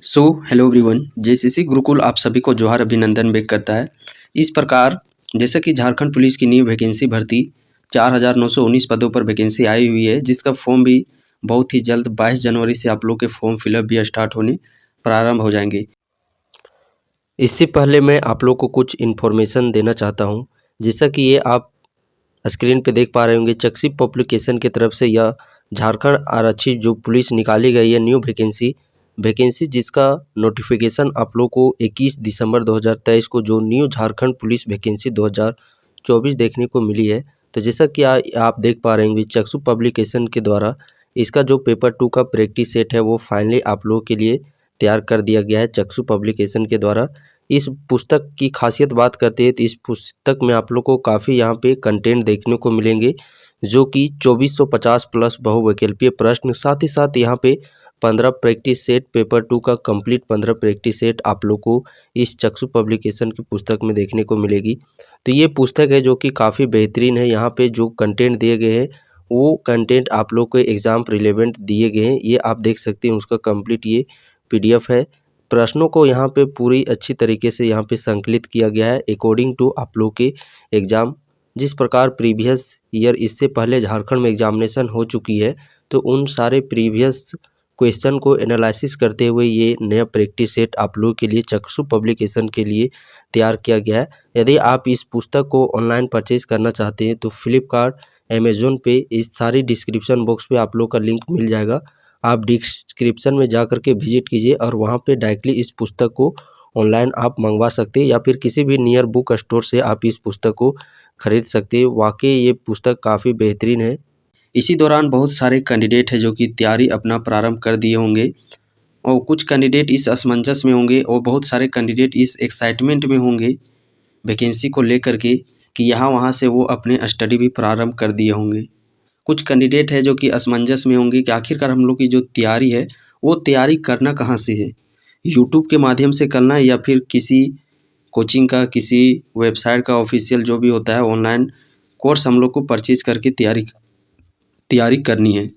Hello everyone, JCC Gurukul आप सभी को जोहार अभिनंदन व्यक्त करता है। इस प्रकार जैसा कि झारखंड पुलिस की न्यू वैकेंसी भर्ती 4,919 पदों पर वैकेंसी आई हुई है, जिसका फॉर्म भी बहुत ही जल्द 22 जनवरी से आप लोग के फॉर्म फिलअप भी स्टार्ट होने प्रारंभ हो जाएंगे। इससे पहले मैं आप लोग को कुछ इन्फॉर्मेशन देना चाहता हूं। जैसा कि ये आप स्क्रीन पे देख पा रहे होंगे, चक्सी पब्लिकेशन की तरफ से यह झारखंड आरक्षित जो पुलिस निकाली गई है न्यू वैकेंसी जिसका नोटिफिकेशन आप लोग को 21 दिसंबर 2023 को जो न्यू झारखंड पुलिस वैकेंसी 2024 देखने को मिली है। तो जैसा कि आप देख पा रहे होंगे, चक्सू पब्लिकेशन के द्वारा इसका जो पेपर 2 का प्रैक्टिस सेट है वो फाइनली आप लोगों के लिए तैयार कर दिया गया है चक्सू पब्लिकेशन के द्वारा। इस पुस्तक की खासियत बात करते हैं तो इस पुस्तक में आप लोग को काफ़ी यहाँ पे कंटेंट देखने को मिलेंगे, जो कि 2450 प्लस बहुविकल्पीय प्रश्न, साथ ही साथ यहाँ पे 15 प्रैक्टिस सेट, पेपर 2 का कंप्लीट 15 प्रैक्टिस सेट आप लोग को इस चक्सू पब्लिकेशन की पुस्तक में देखने को मिलेगी। तो ये पुस्तक है जो कि काफ़ी बेहतरीन है। यहाँ पे जो कंटेंट दिए गए हैं वो कंटेंट आप लोग को एग्ज़ाम रिलेवेंट दिए गए हैं। ये आप देख सकते हैं, उसका कंप्लीट ये PDF है। प्रश्नों को यहाँ पे पूरी अच्छी तरीके से यहाँ पे संकलित किया गया है अकॉर्डिंग टू आप लोग के एग्ज़ाम। जिस प्रकार प्रीवियस ईयर इससे पहले झारखंड में एग्जामिनेशन हो चुकी है, तो उन सारे प्रीवियस क्वेश्चन को एनालिसिस करते हुए ये नया प्रैक्टिस सेट आप लोगों के लिए चक्सू पब्लिकेशन के लिए तैयार किया गया है। यदि आप इस पुस्तक को ऑनलाइन परचेज करना चाहते हैं तो फ्लिपकार्ट, अमेजोन पे इस सारी डिस्क्रिप्शन बॉक्स पे आप लोग का लिंक मिल जाएगा। आप डिस्क्रिप्शन में जा कर के विजिट कीजिए और वहाँ पे डायरेक्टली इस पुस्तक को ऑनलाइन आप मंगवा सकते हैं, या फिर किसी भी नियर बुक स्टोर से आप इस पुस्तक को खरीद सकते हैं। वाकई ये पुस्तक काफ़ी बेहतरीन है। इसी दौरान बहुत सारे कैंडिडेट हैं जो कि तैयारी अपना प्रारंभ कर दिए होंगे, और कुछ कैंडिडेट इस असमंजस में होंगे और बहुत सारे कैंडिडेट इस एक्साइटमेंट में होंगे वैकेंसी को लेकर के कि यहाँ वहाँ से वो अपने स्टडी भी प्रारंभ कर दिए होंगे। कुछ कैंडिडेट है जो कि असमंजस में होंगे कि आखिरकार हम लोग की जो तैयारी है वो तैयारी करना कहाँ से है, यूट्यूब के माध्यम से करना है या फिर किसी कोचिंग का, किसी वेबसाइट का ऑफिशियल जो भी होता है ऑनलाइन कोर्स हम लोग को परचेज करके तैयारी करनी है।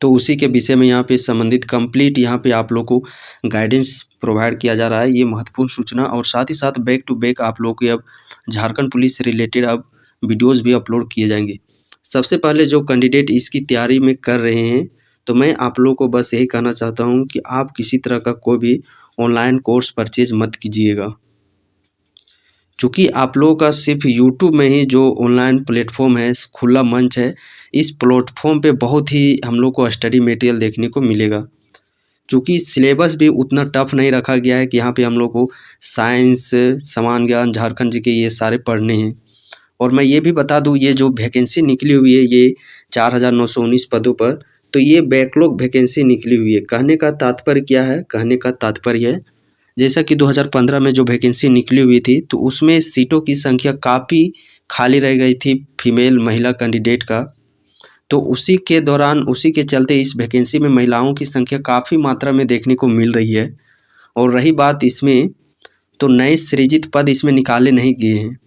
तो उसी के विषय में यहाँ पे संबंधित कंप्लीट यहाँ पे आप लोग को गाइडेंस प्रोवाइड किया जा रहा है। ये महत्वपूर्ण सूचना, और साथ ही साथ बैक टू बैक आप लोग के अब झारखंड पुलिस से रिलेटेड अब वीडियोज़ भी अपलोड किए जाएंगे। सबसे पहले जो कैंडिडेट इसकी तैयारी में कर रहे हैं, तो मैं आप लोगों को बस यही कहना चाहता हूँ कि आप किसी तरह का कोई भी ऑनलाइन कोर्स परचेज मत कीजिएगा, क्योंकि आप लोगों का सिर्फ यूट्यूब में ही जो ऑनलाइन प्लेटफॉर्म है, खुला मंच है, इस प्लेटफॉर्म पे बहुत ही हम लोग को स्टडी मटेरियल देखने को मिलेगा। क्योंकि सिलेबस भी उतना टफ नहीं रखा गया है कि यहाँ पे हम लोग को साइंस, सामान्य ज्ञान, झारखंड जी के ये सारे पढ़ने हैं। और मैं ये भी बता दूँ, ये जो वैकेंसी निकली हुई है ये 4,919 पदों पर, तो ये बैकलॉग वैकेंसी निकली हुई है। कहने का तात्पर्य क्या है? कहने का तात्पर्य है जैसा कि 2015 में जो वैकेंसी निकली हुई थी तो उसमें सीटों की संख्या काफ़ी खाली रह गई थी फीमेल महिला कैंडिडेट का। तो उसी के दौरान, उसी के चलते इस वैकेंसी में महिलाओं की संख्या काफ़ी मात्रा में देखने को मिल रही है। और रही बात इसमें, तो नए सृजित पद इसमें निकाले नहीं गए हैं।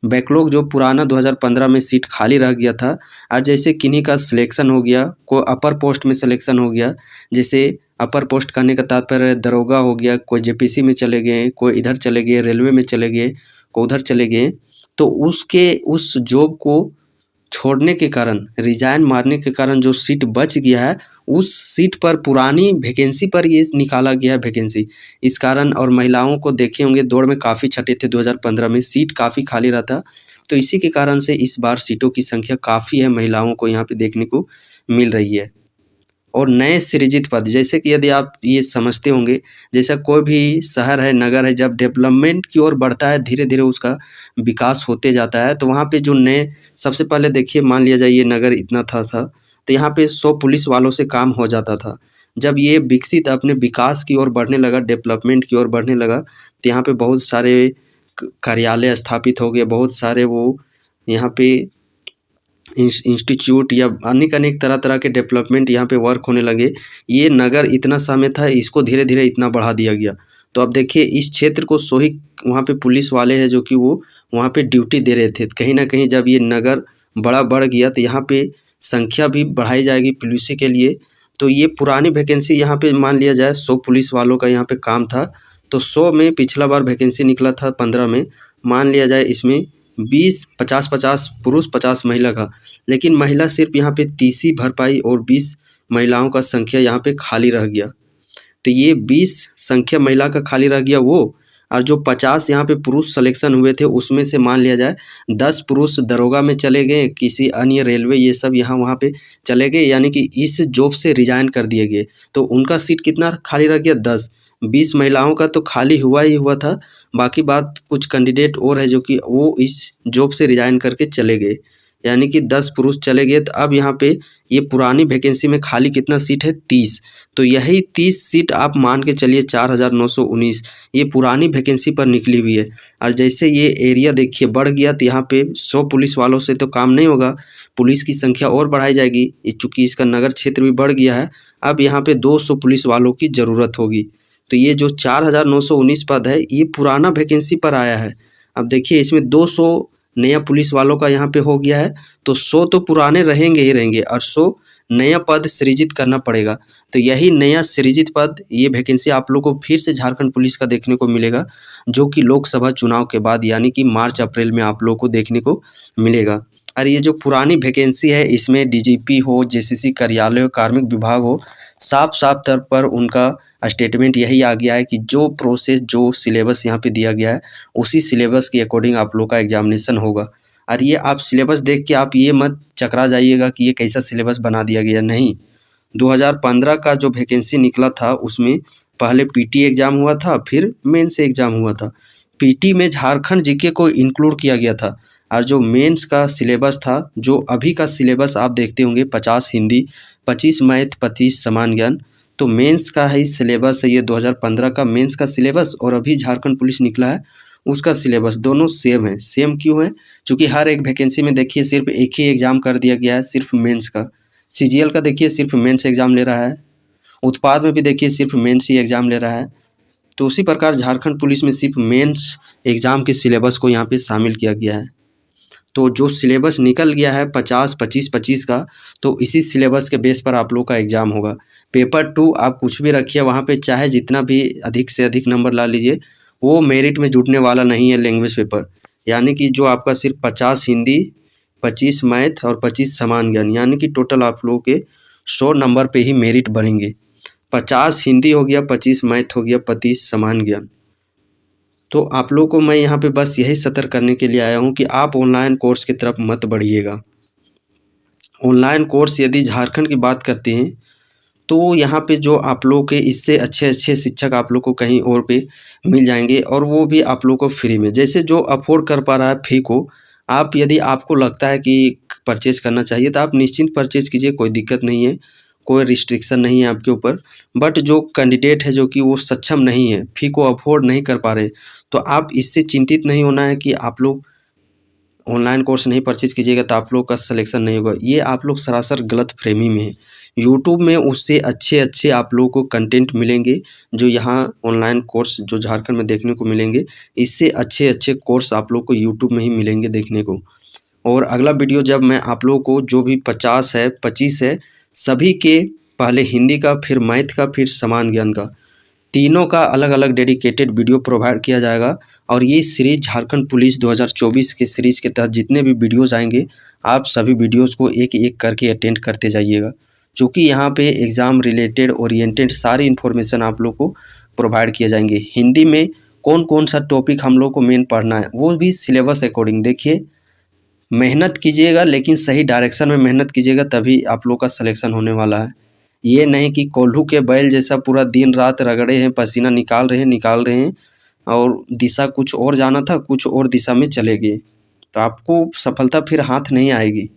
बैकलॉग जो पुराना 2015 में सीट खाली रह गया था, आज जैसे किन्हीं का सिलेक्शन हो गया, कोई अपर पोस्ट में सिलेक्शन हो गया, जैसे अपर पोस्ट करने का तात्पर्य दरोगा हो गया, कोई जेपीसी में चले गए, कोई इधर चले गए, रेलवे में चले गए, कोई उधर चले गए, तो उस जॉब को छोड़ने के कारण, रिजाइन मारने के कारण जो सीट बच गया है उस सीट पर, पुरानी वैकेंसी पर ये निकाला गया है वैकेंसी। इस कारण, और महिलाओं को देखे होंगे दौड़ में काफ़ी छटे थे, 2015 में सीट काफ़ी खाली रहा था, तो इसी के कारण से इस बार सीटों की संख्या काफ़ी है, महिलाओं को यहाँ पे देखने को मिल रही है। और नए सृजित पद, जैसे कि यदि आप ये समझते होंगे, जैसा कोई भी शहर है, नगर है, जब डेवलपमेंट की ओर बढ़ता है, धीरे धीरे उसका विकास होते जाता है, तो वहाँ पे जो नए, सबसे पहले देखिए, मान लिया जाए ये नगर इतना था तो यहाँ पे 100 पुलिस वालों से काम हो जाता था। जब ये विकसित अपने विकास की ओर बढ़ने लगा, डेवलपमेंट की ओर बढ़ने लगा, तो यहाँ पे बहुत सारे कार्यालय स्थापित हो गए, बहुत सारे वो यहाँ पे इंस्टीट्यूट या अनेक तरह तरह के डेवलपमेंट यहाँ पे वर्क होने लगे। ये नगर इतना समय था, इसको धीरे धीरे इतना बढ़ा दिया गया। तो अब देखिए इस क्षेत्र को सोही वहाँ पे पुलिस वाले हैं जो कि वो वहाँ पे ड्यूटी दे रहे थे। कहीं ना कहीं जब ये नगर बढ़ गया तो यहाँ पे संख्या भी बढ़ाई जाएगी पुलिस के लिए, तो ये पुरानी वैकेंसी यहाँ पे मान लिया जाए 100 पुलिस वालों का यहाँ पे काम था, तो 100 में पिछला बार वैकेंसी निकला था 15 में, मान लिया जाए इसमें 20 50-50 पुरुष 50 महिला का, लेकिन महिला सिर्फ यहाँ पे 30 ही भर पाई और 20 महिलाओं का संख्या यहाँ पे खाली रह गया। तो ये 20 संख्या महिला का खाली रह गया वो, और जो 50 यहाँ पे पुरुष सिलेक्शन हुए थे उसमें से मान लिया जाए 10 पुरुष दरोगा में चले गए, किसी अन्य रेलवे ये सब यहाँ वहाँ पे चले गए, यानी कि इस जॉब से रिजाइन कर दिए गए। तो उनका सीट कितना खाली रह गया? 10। 20 महिलाओं का तो खाली हुआ ही हुआ था, बाकी बात कुछ कैंडिडेट और है जो कि वो इस जॉब से रिजाइन करके चले गए, यानी कि 10 पुरुष चले गए। तो अब यहाँ पे ये पुरानी वैकेंसी में खाली कितना सीट है? 30। तो यही 30 सीट आप मान के चलिए 4919 ये पुरानी वैकेंसी पर निकली हुई है। और जैसे ये एरिया देखिए बढ़ गया, तो यहाँ पे 100 पुलिस वालों से तो काम नहीं होगा, पुलिस की संख्या और बढ़ाई जाएगी, चूँकि इसका नगर क्षेत्र भी बढ़ गया है। अब यहाँ पे 200 पुलिस वालों की ज़रूरत होगी। तो ये जो 4919 पद है ये पुराना वैकेंसी पर आया है। अब देखिए इसमें 200 नया पुलिस वालों का यहाँ पे हो गया है, तो 100 तो पुराने रहेंगे ही रहेंगे और 100 नया पद सृजित करना पड़ेगा। तो यही नया सृजित पद, ये वैकेंसी आप लोग को फिर से झारखंड पुलिस का देखने को मिलेगा, जो कि लोकसभा चुनाव के बाद यानी कि मार्च अप्रैल में आप लोग को देखने को मिलेगा। और ये जो पुरानी वैकेंसी है इसमें डीजीपी हो, जेसीसी कार्यालय हो, कार्मिक विभाग हो, साफ साफ तौर पर उनका स्टेटमेंट यही आ गया है कि जो प्रोसेस जो सिलेबस यहाँ पे दिया गया है उसी सिलेबस के अकॉर्डिंग आप लोग का एग्जामिनेशन होगा। और ये आप सिलेबस देख के आप ये मत चकरा जाइएगा कि ये कैसा सिलेबस बना दिया गया, नहीं। 2015 का जो वैकेंसी निकला था उसमें पहले पीटी एग्ज़ाम हुआ था, फिर मेंस एग्ज़ाम हुआ था। पीटी में झारखंड जीके को इंक्लूड किया गया था, और जो मेंस का सिलेबस था, जो अभी का सिलेबस आप देखते होंगे 50 हिंदी, 25 मैथ, 25 समान ज्ञान, तो मेंस का ही सिलेबस है ये 2015 का मेंस का सिलेबस, और अभी झारखंड पुलिस निकला है उसका सिलेबस, दोनों सेम है। सेम क्यों है? क्योंकि हर एक वैकेंसी में देखिए सिर्फ एक ही एग्ज़ाम कर दिया गया है, सिर्फ मेंस का। सीजीएल का देखिए सिर्फ मेंस एग्ज़ाम ले रहा है, उत्पाद में भी देखिए सिर्फ मेंस ही एग्ज़ाम ले रहा है। तो उसी प्रकार झारखंड पुलिस में सिर्फ मेंस एग्ज़ाम के सिलेबस को यहाँ पे शामिल किया गया है। तो जो सिलेबस निकल गया है 50, 25, 25 का, तो इसी सिलेबस के बेस पर आप लोग का एग्ज़ाम होगा। पेपर 2 आप कुछ भी रखिए वहाँ पे, चाहे जितना भी अधिक से अधिक नंबर ला लीजिए, वो मेरिट में जुटने वाला नहीं है लैंग्वेज पेपर। यानी कि जो आपका सिर्फ 50 हिंदी, 25 मैथ और 25 समान ज्ञान, यानी कि टोटल आप लोगों के 100 नंबर पे ही मेरिट बनेंगे। 50 हिंदी हो गया, 25 मैथ हो गया, 25 समान ज्ञान। तो आप लोगों को मैं यहाँ पे बस यही सतर्क करने के लिए आया हूँ कि आप ऑनलाइन कोर्स की तरफ मत बढ़िएगा। ऑनलाइन कोर्स यदि झारखंड की बात करते हैं तो यहाँ पे जो आप लोग के इससे अच्छे अच्छे शिक्षक आप लोग को कहीं और पे मिल जाएंगे, और वो भी आप लोग को फ्री में। जैसे जो अफोर्ड कर पा रहा है फ़ी को, आप यदि आपको लगता है कि परचेज करना चाहिए तो आप निश्चिंत परचेज कीजिए, कोई दिक्कत नहीं है, कोई रिस्ट्रिक्शन नहीं है आपके ऊपर। बट जो कैंडिडेट है जो कि वो सक्षम नहीं है, फ़ी को अफोर्ड नहीं कर पा रहे, तो आप इससे चिंतित नहीं होना है कि आप लोग ऑनलाइन कोर्स नहीं परचेज कीजिएगा तो आप लोग का सिलेक्शन नहीं होगा। ये आप लोग सरासर गलत फहमी में है। यूट्यूब में उससे अच्छे अच्छे आप लोगों को कंटेंट मिलेंगे, जो यहाँ ऑनलाइन कोर्स जो झारखंड में देखने को मिलेंगे, इससे अच्छे अच्छे कोर्स आप लोग को यूट्यूब में ही मिलेंगे देखने को। और अगला वीडियो जब मैं आप लोगों को जो भी 50 है, 25 है, सभी के पहले हिंदी का, फिर मैथ का, फिर समान ज्ञान का, तीनों का अलग अलग डेडिकेटेड वीडियो प्रोवाइड किया जाएगा। और ये सीरीज़ झारखंड पुलिस 2024 के सीरीज़ के तहत जितने भी वीडियोज़ आएंगे, आप सभी वीडियोज़ को एक एक करके अटेंड करते जाइएगा, क्योंकि यहाँ पे एग्ज़ाम रिलेटेड ओरिएंटेड सारी इन्फॉर्मेशन आप लोग को प्रोवाइड किए जाएंगे। हिंदी में कौन कौन सा टॉपिक हम लोग को मेन पढ़ना है वो भी सिलेबस अकॉर्डिंग। देखिए मेहनत कीजिएगा, लेकिन सही डायरेक्शन में मेहनत कीजिएगा, तभी आप लोग का सिलेक्शन होने वाला है। ये नहीं कि कोल्हू के बैल जैसा पूरा दिन रात रगड़े हैं, पसीना निकाल रहे हैं और दिशा कुछ और जाना था, कुछ और दिशा में चले गए, तो आपको सफलता फिर हाथ नहीं आएगी।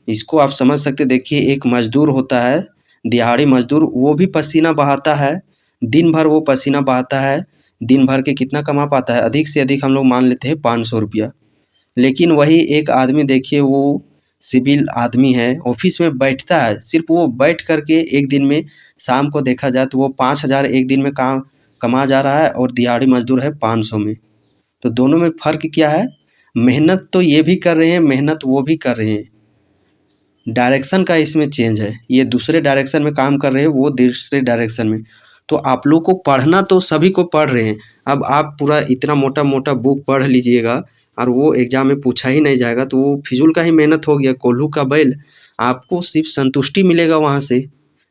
इसको आप समझ सकते। देखिए एक मज़दूर होता है, दिहाड़ी मज़दूर, वो भी पसीना बहाता है, दिन भर वो पसीना बहाता है, दिन भर के कितना कमा पाता है? अधिक से अधिक हम लोग मान लेते हैं 500 रुपया। लेकिन वही एक आदमी देखिए, वो सिविल आदमी है, ऑफिस में बैठता है, सिर्फ वो बैठ करके एक दिन में शाम को देखा जाए तो वो 5000 एक दिन में कमा जा रहा है, और दिहाड़ी मजदूर है 500 में। तो दोनों में फ़र्क क्या है? मेहनत तो ये भी कर रहे हैं, मेहनत वो भी कर रहे हैं। डायरेक्शन का इसमें चेंज है, ये दूसरे डायरेक्शन में काम कर रहे हैं, वो दूसरे डायरेक्शन में। तो आप लोग को पढ़ना तो सभी को पढ़ रहे हैं, अब आप पूरा इतना मोटा मोटा बुक पढ़ लीजिएगा और वो एग्ज़ाम में पूछा ही नहीं जाएगा तो वो फिजूल का ही मेहनत हो गया, कोल्हू का बैल। आपको सिर्फ संतुष्टि मिलेगा वहाँ से,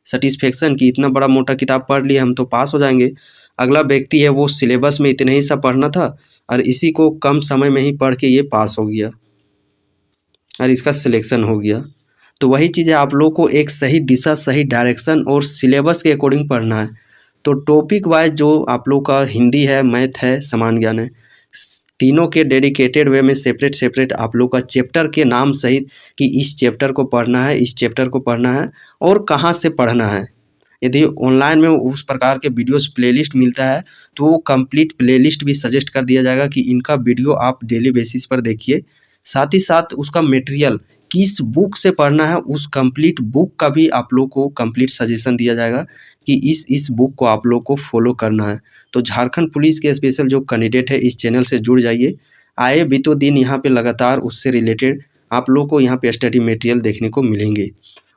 सेटिस्फेक्शन कि इतना बड़ा मोटा किताब पढ़ लिया हम तो पास हो जाएंगे। अगला व्यक्ति है वो सिलेबस में इतने ही सा पढ़ना था और इसी को कम समय में ही पढ़ के ये पास हो गया और इसका सिलेक्शन हो गया। तो वही चीज़ है, आप लोग को एक सही दिशा, सही डायरेक्शन और सिलेबस के अकॉर्डिंग पढ़ना है। तो टॉपिक वाइज जो आप लोग का हिंदी है, मैथ है, सामान्य ज्ञान है, तीनों के डेडिकेटेड वे में सेपरेट सेपरेट आप लोग का चैप्टर के नाम सहित कि इस चैप्टर को पढ़ना है, इस चैप्टर को पढ़ना है और कहाँ से पढ़ना है। यदि ऑनलाइन में उस प्रकार के वीडियोस प्लेलिस्ट मिलता है तो वो कंप्लीट प्लेलिस्ट भी सजेस्ट कर दिया जाएगा कि इनका वीडियो आप डेली बेसिस पर देखिए। साथ ही साथ उसका मटेरियल किस बुक से पढ़ना है, उस कंप्लीट बुक का भी आप लोग को कंप्लीट सजेशन दिया जाएगा कि इस बुक को आप लोग को फॉलो करना है। तो झारखंड पुलिस के स्पेशल जो कैंडिडेट है इस चैनल से जुड़ जाइए, आए बीतों दिन यहाँ पे लगातार उससे रिलेटेड आप लोग को यहाँ पे स्टडी मटेरियल देखने को मिलेंगे।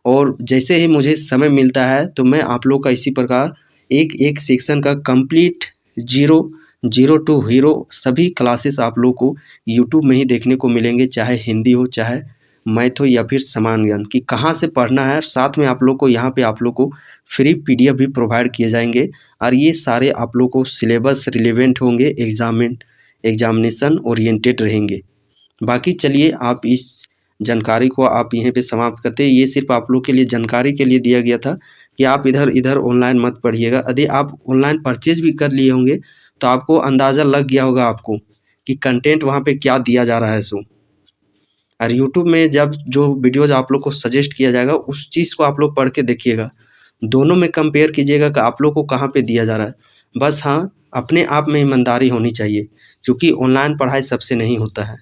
और जैसे ही मुझे समय मिलता है तो मैं आप लोग का इसी प्रकार एक एक सेक्शन का कंप्लीट जीरो टू हीरो सभी क्लासेस आप लोग को यूट्यूब में ही देखने को मिलेंगे, चाहे हिंदी हो, चाहे मैथ हो या फिर सामान्य ज्ञान, कि कहाँ से पढ़ना है। साथ में आप लोग को यहाँ पे आप लोग को फ्री PDF भी प्रोवाइड किए जाएंगे और ये सारे आप लोग को सिलेबस रिलेवेंट होंगे, एग्जामिनेशन ओरिएंटेड रहेंगे। बाकी चलिए आप इस जानकारी को आप यहीं पे समाप्त करते हैं। ये सिर्फ आप लोग के लिए जानकारी के लिए दिया गया था कि आप इधर इधर ऑनलाइन मत पढ़िएगा। यदि आप ऑनलाइन परचेज भी कर लिए होंगे तो आपको अंदाज़ा लग गया होगा आपको कि कंटेंट वहाँ पे क्या दिया जा रहा है सो। और यूट्यूब में जब जो वीडियोज़ आप लोग को सजेस्ट किया जाएगा उस चीज़ को आप लोग पढ़ के देखिएगा, दोनों में कंपेयर कीजिएगा कि आप लोग को कहाँ पे दिया जा रहा है। बस हाँ, अपने आप में ईमानदारी होनी चाहिए, क्योंकि ऑनलाइन पढ़ाई सबसे नहीं होता है।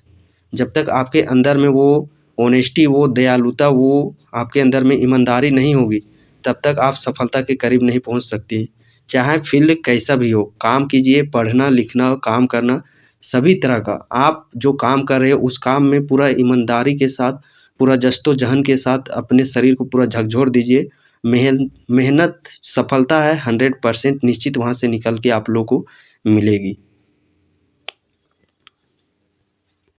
जब तक आपके अंदर में वो ऑनेस्टी, वो दयालुता, वो आपके अंदर में ईमानदारी नहीं होगी तब तक आप सफलता के करीब नहीं पहुंच सकती। चाहे फील्ड कैसा भी हो, काम कीजिए, पढ़ना लिखना काम करना सभी तरह का आप जो काम कर रहे हो उस काम में पूरा ईमानदारी के साथ, पूरा जस्तोजहद के साथ अपने शरीर को पूरा झकझोर दीजिए। मेहनत सफलता है 100% निश्चित वहाँ से निकल के आप लोग को मिलेगी।